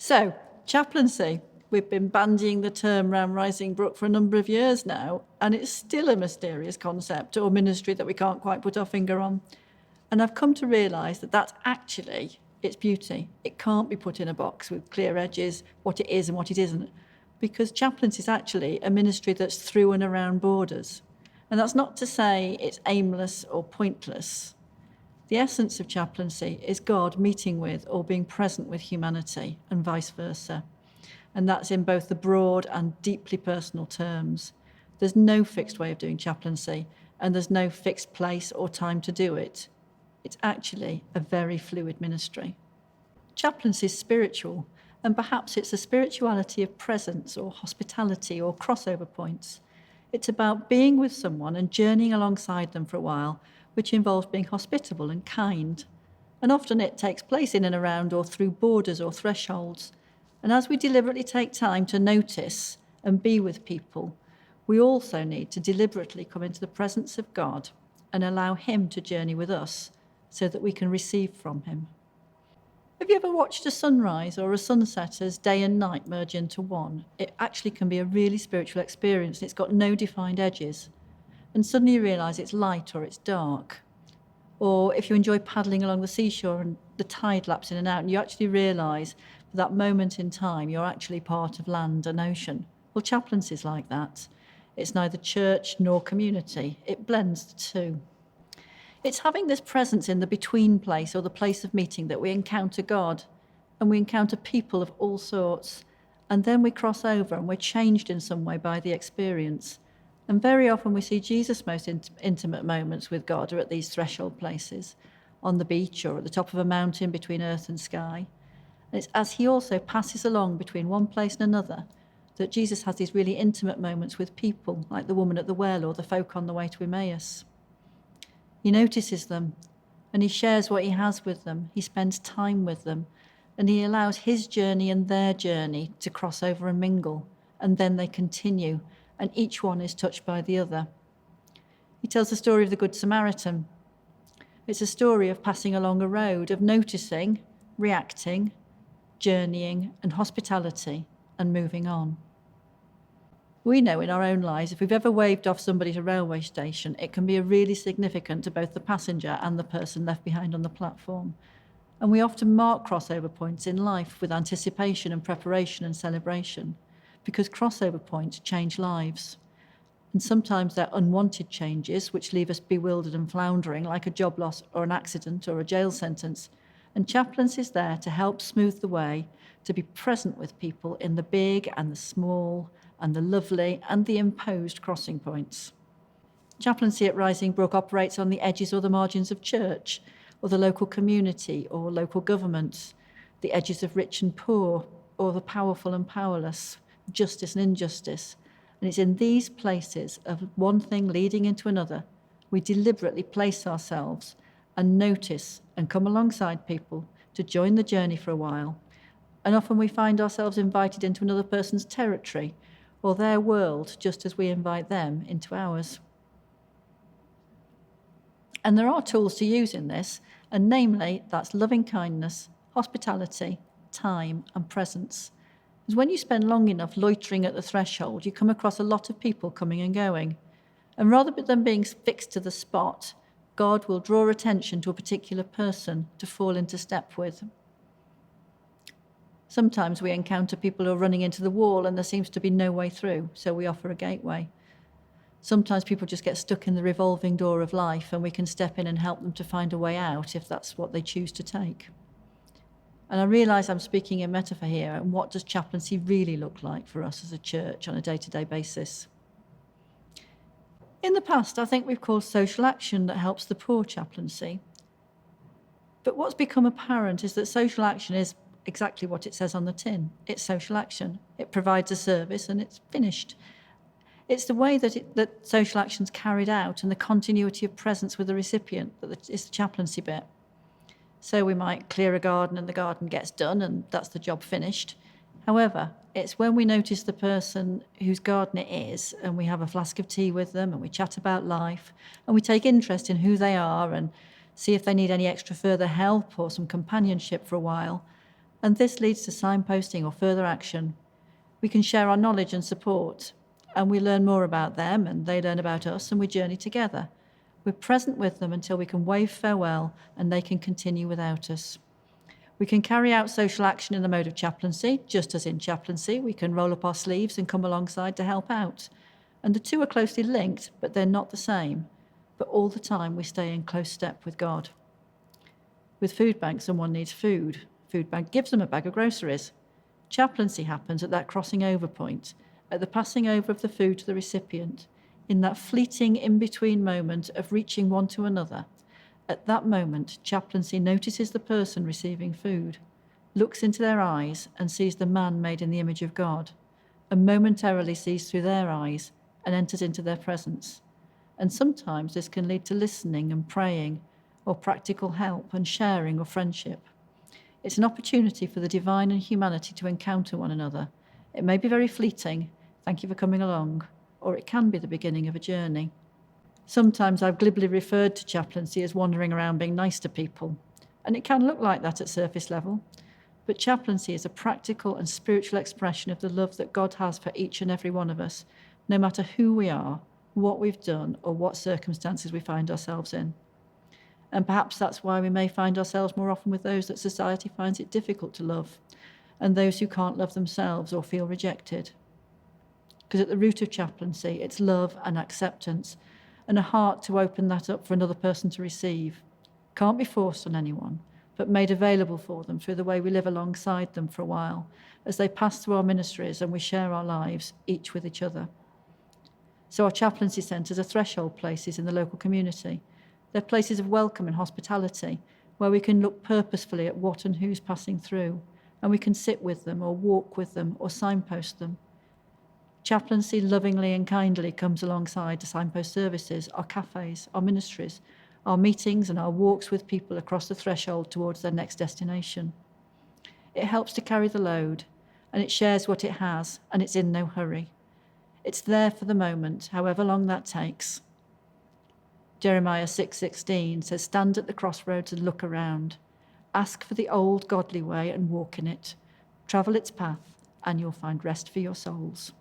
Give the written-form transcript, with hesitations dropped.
So, chaplaincy. We've been bandying the term around Rising Brook for a number of years now, and it's still a mysterious concept or ministry that we can't quite put our finger on. And I've come to realise that that's actually its beauty. It can't be put in a box with clear edges, what it is and what it isn't, because chaplaincy is actually a ministry that's through and around borders. And that's not to say it's aimless or pointless. The essence of chaplaincy is God meeting with or being present with humanity and vice versa. And that's in both the broad and deeply personal terms. There's no fixed way of doing chaplaincy, and there's no fixed place or time to do it. It's actually a very fluid ministry. Chaplaincy is spiritual, and perhaps it's a spirituality of presence or hospitality or crossover points. It's about being with someone and journeying alongside them for a while, which involves being hospitable and kind. And often it takes place in and around or through borders or thresholds. And as we deliberately take time to notice and be with people, we also need to deliberately come into the presence of God and allow Him to journey with us so that we can receive from Him. Have you ever watched a sunrise or a sunset as day and night merge into one? It actually can be a really spiritual experience, and it's got no defined edges. And suddenly you realise it's light or it's dark. Or if you enjoy paddling along the seashore and the tide laps in and out, and you actually realise for that moment in time you're actually part of land and ocean. Well, chaplaincy is like that. It's neither church nor community. It blends the two. It's having this presence in the between place or the place of meeting that we encounter God and we encounter people of all sorts, and then we cross over and we're changed in some way by the experience. And very often we see Jesus' most intimate moments with God are at these threshold places, on the beach or at the top of a mountain between earth and sky. And it's as he also passes along between one place and another that Jesus has these really intimate moments with people, like the woman at the well or the folk on the way to Emmaus. He notices them and he shares what he has with them. He spends time with them and he allows his journey and their journey to cross over and mingle, and then they continue, and each one is touched by the other. He tells the story of the Good Samaritan. It's a story of passing along a road, of noticing, reacting, journeying, and hospitality, and moving on. We know in our own lives, if we've ever waved off somebody at a railway station, it can be really significant to both the passenger and the person left behind on the platform. And we often mark crossover points in life with anticipation and preparation and celebration, because crossover points change lives. And sometimes they're unwanted changes, which leave us bewildered and floundering, like a job loss or an accident or a jail sentence. And chaplaincy is there to help smooth the way, to be present with people in the big and the small, and the lovely and the imposed crossing points. Chaplaincy at Rising Brook operates on the edges or the margins of church, or the local community, or local government, the edges of rich and poor, or the powerful and powerless, justice and injustice. And it's in these places of one thing leading into another, we deliberately place ourselves and notice and come alongside people to join the journey for a while. And often we find ourselves invited into another person's territory or their world, just as we invite them into ours. And there are tools to use in this, and namely, that's loving kindness, hospitality, time, and presence. Because when you spend long enough loitering at the threshold, you come across a lot of people coming and going. And rather than being fixed to the spot, God will draw attention to a particular person to fall into step with. Sometimes we encounter people who are running into the wall and there seems to be no way through, so we offer a gateway. Sometimes people just get stuck in the revolving door of life and we can step in and help them to find a way out if that's what they choose to take. And I realise I'm speaking in metaphor here, and what does chaplaincy really look like for us as a church on a day-to-day basis? In the past, I think we've called social action that helps the poor chaplaincy. But what's become apparent is that social action is exactly what it says on the tin. It's social action. It provides a service and it's finished. It's the way that social action's carried out and the continuity of presence with the recipient that is the chaplaincy bit. So we might clear a garden and the garden gets done and that's the job finished. However, it's when we notice the person whose garden it is and we have a flask of tea with them and we chat about life and we take interest in who they are and see if they need any extra further help or some companionship for a while. And this leads to signposting or further action. We can share our knowledge and support, and we learn more about them and they learn about us, and we journey together. We're present with them until we can wave farewell and they can continue without us. We can carry out social action in the mode of chaplaincy, just as in chaplaincy we can roll up our sleeves and come alongside to help out. And the two are closely linked, but they're not the same. But all the time we stay in close step with God. With food bank, someone needs food. Food bank gives them a bag of groceries. Chaplaincy happens at that crossing over point, at the passing over of the food to the recipient, in that fleeting in-between moment of reaching one to another. At that moment, chaplaincy notices the person receiving food, looks into their eyes and sees the man made in the image of God, and momentarily sees through their eyes and enters into their presence. And sometimes this can lead to listening and praying, or practical help and sharing or friendship. It's an opportunity for the divine and humanity to encounter one another. It may be very fleeting, thank you for coming along, or it can be the beginning of a journey. Sometimes I've glibly referred to chaplaincy as wandering around being nice to people, and it can look like that at surface level. But chaplaincy is a practical and spiritual expression of the love that God has for each and every one of us, no matter who we are, what we've done, or what circumstances we find ourselves in. And perhaps that's why we may find ourselves more often with those that society finds it difficult to love, and those who can't love themselves or feel rejected. Because at the root of chaplaincy, it's love and acceptance, and a heart to open that up for another person to receive. Can't be forced on anyone, but made available for them through the way we live alongside them for a while, as they pass through our ministries and we share our lives, each with each other. So our chaplaincy centres are threshold places in the local community. They're places of welcome and hospitality, where we can look purposefully at what and who's passing through, and we can sit with them or walk with them or signpost them. Chaplaincy lovingly and kindly comes alongside to signpost services, our cafes, our ministries, our meetings and our walks with people across the threshold towards their next destination. It helps to carry the load, and it shares what it has, and it's in no hurry. It's there for the moment, however long that takes. Jeremiah 6:16 says, "Stand at the crossroads and look around. Ask for the old godly way and walk in it. Travel its path, and you'll find rest for your souls."